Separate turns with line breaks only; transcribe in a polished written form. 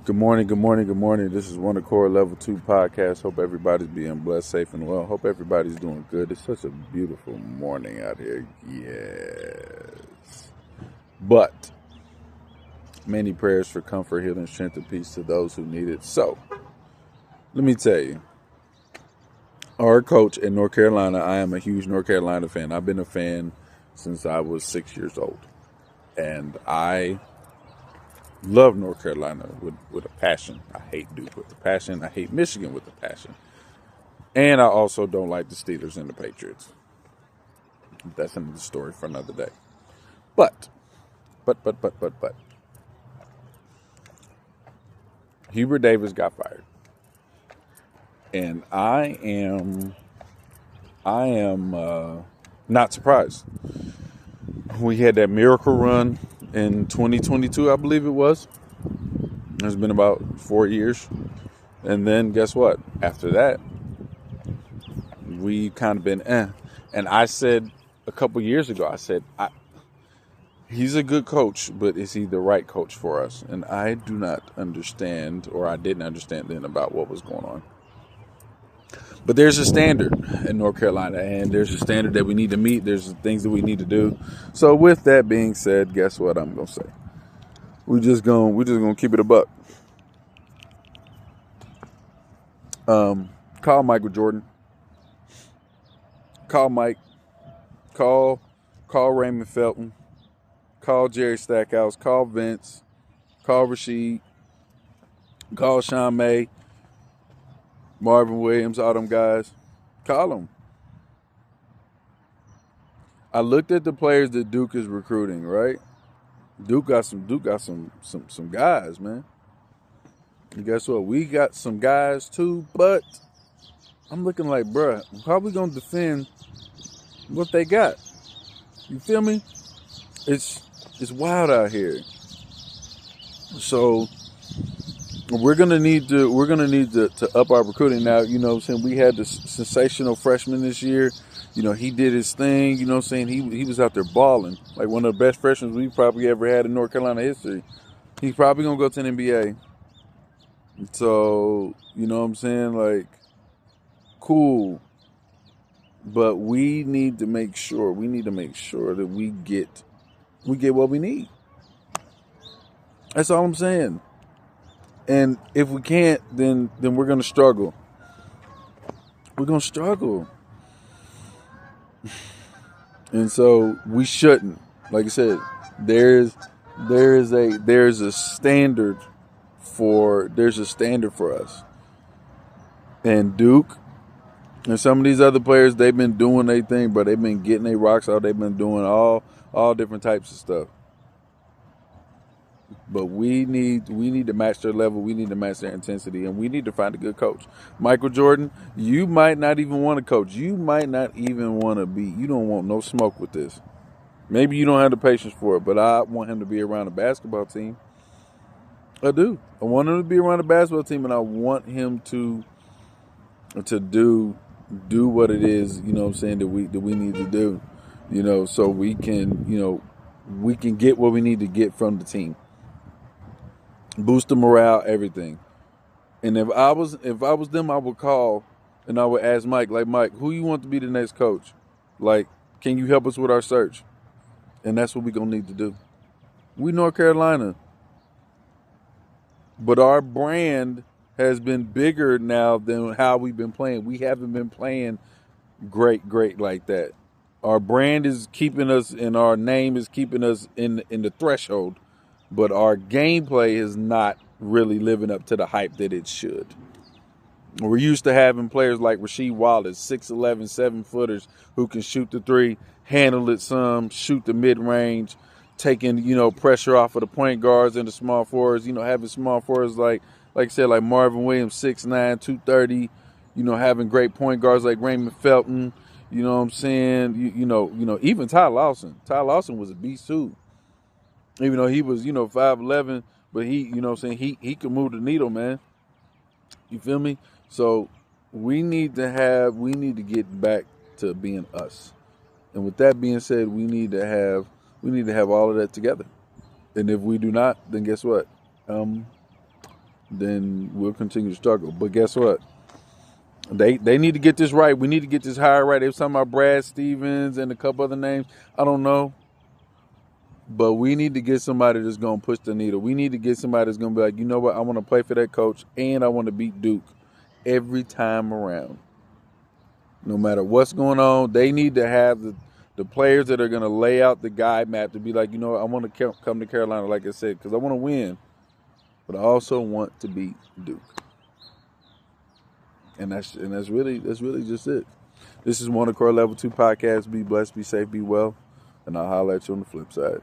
Good morning, good morning, good morning. This is One Accord Level 2 podcast. Hope everybody's being blessed, safe, and well. Hope everybody's doing good. It's such a beautiful morning out here. Yes. But many prayers for comfort, healing, strength, and peace to those who need it. So, let me tell you, our coach in North Carolina, I am a huge North Carolina fan. I've been a fan since I was 6 years old. And I love North Carolina with a passion. I hate Duke with a passion. I hate Michigan with a passion. And I also don't like the Steelers and the Patriots. That's another story for another day. But. Hubert Davis got fired. And I am not surprised. We had that miracle run in 2022, I believe it was. It's been about 4 years. And then guess what? After that, we kind of been And I said a couple years ago, he's a good coach, but is he the right coach for us? And I do not understand, or I didn't understand then about what was going on. But there's a standard in North Carolina, and there's a standard that we need to meet. There's things that we need to do. So with that being said, guess what I'm gonna say? We're just gonna keep it a buck. Call Michael Jordan. Call Mike. Call Raymond Felton. Call Jerry Stackhouse. Call Vince. Call Rasheed. Call Sean May. Marvin Williams, all them guys. Call them. I looked at the players that Duke is recruiting, right? Duke got some guys, man. And guess what? We got some guys too, but I'm looking like, bruh, how are we gonna defend what they got? You feel me? It's wild out here. So we're gonna need to up our recruiting now. You know what I'm saying? We had this sensational freshman this year. You know, he did his thing. You know what I'm saying? He was out there balling. Like one of the best freshmen we probably ever had in North Carolina history. He's probably gonna go to the NBA. So, you know what I'm saying? Like, cool. But we need to make sure that we get what we need. That's all I'm saying. And if we can't, then we're gonna struggle. We're gonna struggle. And so we shouldn't. Like I said, there's a standard for us. And Duke and some of these other players, they've been doing their thing, but they've been getting their rocks out. They've been doing all different types of stuff. But we need to match their level. We need to match their intensity, and we need to find a good coach. Michael Jordan, you might not even want to coach. You might not even want to be. You don't want no smoke with this. Maybe you don't have the patience for it, but I want him to be around a basketball team. I do. I want him to be around a basketball team, and I want him to do what it is, you know what I'm saying, that we need to do, you know, so we can get what we need to get from the team. Boost the morale, everything. And if I was them, I would call and I would ask Mike, like, Mike, who you want to be the next coach? Like, can you help us with our search? And that's what we're going to need to do. We North Carolina. But our brand has been bigger now than how we've been playing. We haven't been playing great like that. Our brand is keeping us, and our name is keeping us in the threshold. But our gameplay is not really living up to the hype that it should. We're used to having players like Rasheed Wallace, 6'11", 7-footers, who can shoot the three, handle it some, shoot the mid-range, taking, pressure off of the point guards and the small forwards, having small forwards like I said, like Marvin Williams, 6'9", 230, having great point guards like Raymond Felton, you know what I'm saying? Even Ty Lawson. Ty Lawson was a beast too. Even though he was, 5'11", but he could move the needle, man. You feel me? So we need to get back to being us. And with that being said, we need to have all of that together. And if we do not, then guess what? then we'll continue to struggle. But guess what? They need to get this right. We need to get this hire right. They were talking about Brad Stevens and a couple other names. I don't know. But we need to get somebody that's going to push the needle. We need to get somebody that's going to be like, you know what? I want to play for that coach and I want to beat Duke every time around. No matter what's going on, they need to have the players that are going to lay out the guide map to be like, you know what? I want to come to Carolina, like I said, because I want to win. But I also want to beat Duke. And that's really just it. This is One Accord Level 2 Podcast. Be blessed, be safe, be well. And I'll holler at you on the flip side.